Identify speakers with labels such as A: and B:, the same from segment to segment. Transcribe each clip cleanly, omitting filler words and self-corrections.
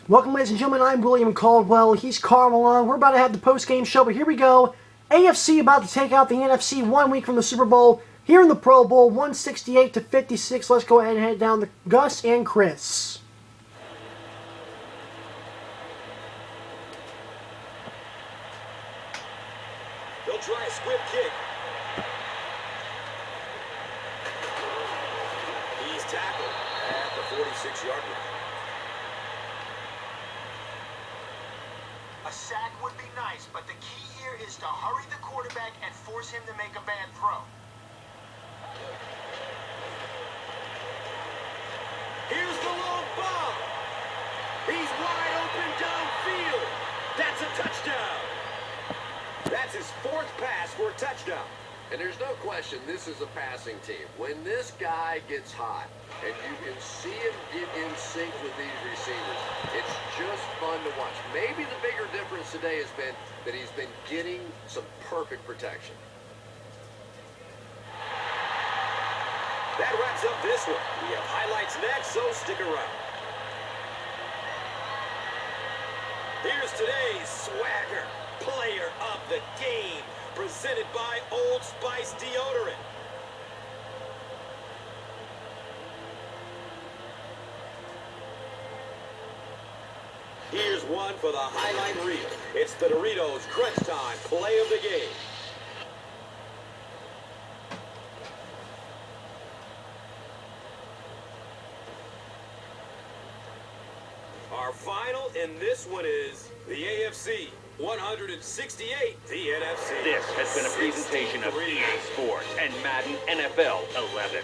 A: Welcome, ladies and gentlemen. I'm William Caldwell. He's Karl Malone. We're about to have the post-game show, but here we go. AFC about to take out the NFC 1 week from the Super Bowl. Here in the Pro Bowl, 168-56. Let's go ahead and head down to Gus and Cris.
B: They'll try a squib kick. He's tackled at the 46-yard line.
C: A sack would be nice, but the key here is to hurry the quarterback and force him to make a bad throw.
B: Here's the long ball. He's wide open downfield. That's a touchdown. That's his fourth pass for a touchdown.
D: And there's no question this is a passing team. When this guy gets hot, and you can see him get in sync with these receivers, it's just fun to watch. Maybe the bigger difference today has been that he's been getting some perfect protection.
B: That wraps up this one. We have highlights next, so stick around. Here's today's swagger player of the game, presented by Old Spice Deodorant. Here's one for the highlight reel. It's the Doritos Crunch Time play of the game. Our final in this one is the AFC 168, the NFC.
E: This has been a presentation of EA Sports and Madden NFL 11.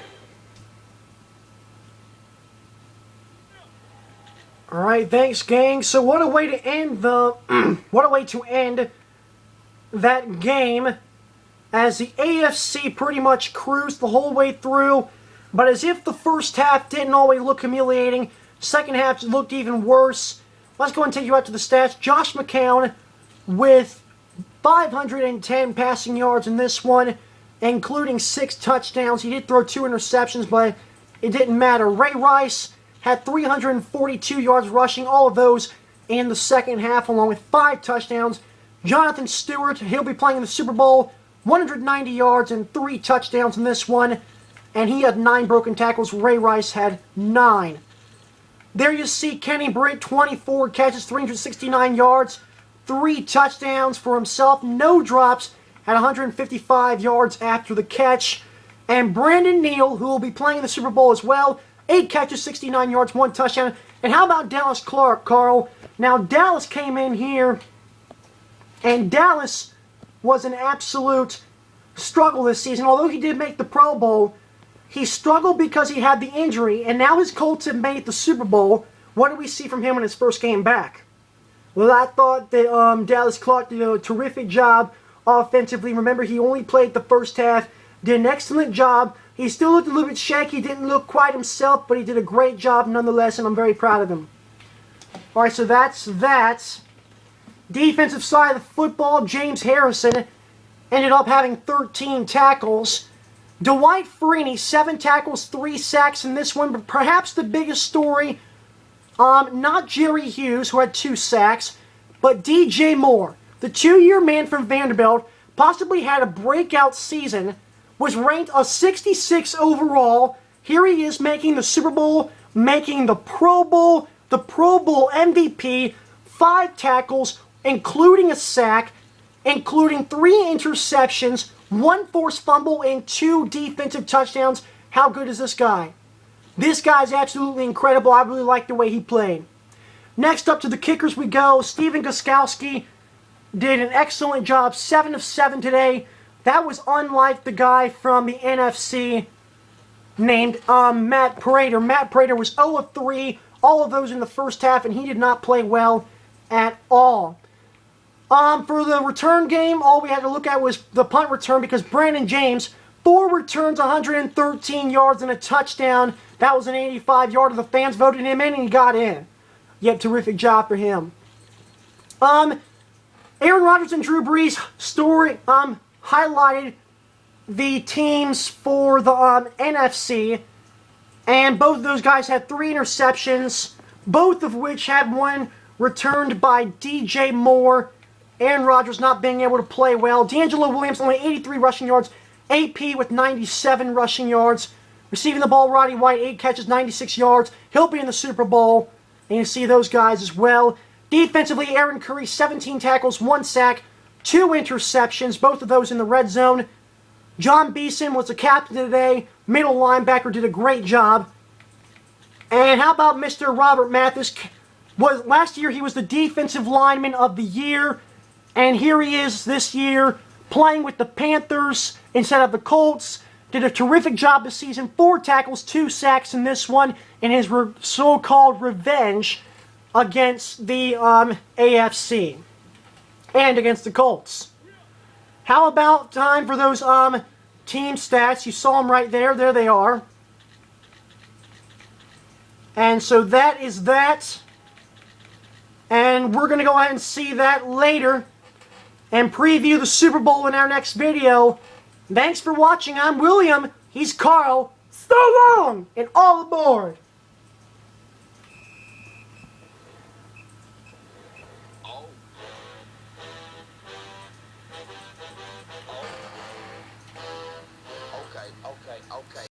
A: All right, thanks, gang. So what a way to end that game, as the AFC pretty much cruised the whole way through. But as if the first half didn't always look humiliating, second half looked even worse. Let's go and take you out to the stats. Josh McCown with 510 passing yards in this one, including 6 touchdowns. He did throw 2 interceptions, but it didn't matter. Ray Rice had 342 yards rushing, all of those in the second half, along with 5 touchdowns. Jonathan Stewart, he'll be playing in the Super Bowl, 190 yards and 3 touchdowns in this one, and he had 9 broken tackles. Ray Rice had 9. There you see Kenny Britt, 24 catches, 369 yards, 3 touchdowns for himself, no drops, at 155 yards after the catch. And Brandon Neal, who will be playing in the Super Bowl as well, 8 catches, 69 yards, 1 touchdown. And how about Dallas Clark, Karl? Now, Dallas came in here, and Dallas was an absolute struggle this season. Although he did make the Pro Bowl, he struggled because he had the injury, and now his Colts have made the Super Bowl. What do we see from him in his first game back? Well, I thought that Dallas Clark did a terrific job offensively. Remember, he only played the first half, did an excellent job. He still looked a little bit shaky, didn't look quite himself, but he did a great job nonetheless, and I'm very proud of him. All right, so that's that. Defensive side of the football, James Harrison ended up having 13 tackles. Dwight Freeney, 7 tackles, 3 sacks in this one, but perhaps the biggest story, not Jerry Hughes, who had 2 sacks, but DJ Moore, the 2-year man from Vanderbilt, possibly had a breakout season, was ranked a 66 overall. Here he is making the Super Bowl, making the Pro Bowl MVP, 5 tackles, including a sack, including 3 interceptions, 1 forced fumble, and 2 defensive touchdowns. How good is this guy? This guy's absolutely incredible. I really like the way he played. Next up to the kickers we go. Steven Gostkowski did an excellent job, 7 of 7 today. That was unlike the guy from the NFC named Matt Prater. Matt Prater was 0 of 3, all of those in the first half, and he did not play well at all. For the return game, all we had to look at was the punt return, because Brandon James, 4 returns, 113 yards and a touchdown. That was an 85-yarder. The fans voted him in, and he got in. Yep, terrific job for him. Aaron Rodgers and Drew Brees story highlighted the teams for the NFC, and both of those guys had 3 interceptions. both of which had one returned by DJ Moore. Aaron Rodgers not being able to play well. D'Angelo Williams only 83 rushing yards. AP with 97 rushing yards. Receiving the ball, Roddy White, 8 catches, 96 yards. He'll be in the Super Bowl. And you see those guys as well. Defensively, Aaron Curry, 17 tackles, 1 sack, 2 interceptions, both of those in the red zone. John Beeson was the captain today. Middle linebacker did a great job. And how about Mr. Robert Mathis? Last year he was the defensive lineman of the year. And here he is this year playing with the Panthers instead of the Colts. Did a terrific job this season. 4 tackles, 2 sacks in this one in his so-called revenge against the AFC and against the Colts. How about time for those team stats? You saw them right there. There they are. And so that is that. And we're going to go ahead and see that later and preview the Super Bowl in our next video. Thanks for watching. I'm William. He's Karl. So long and all aboard.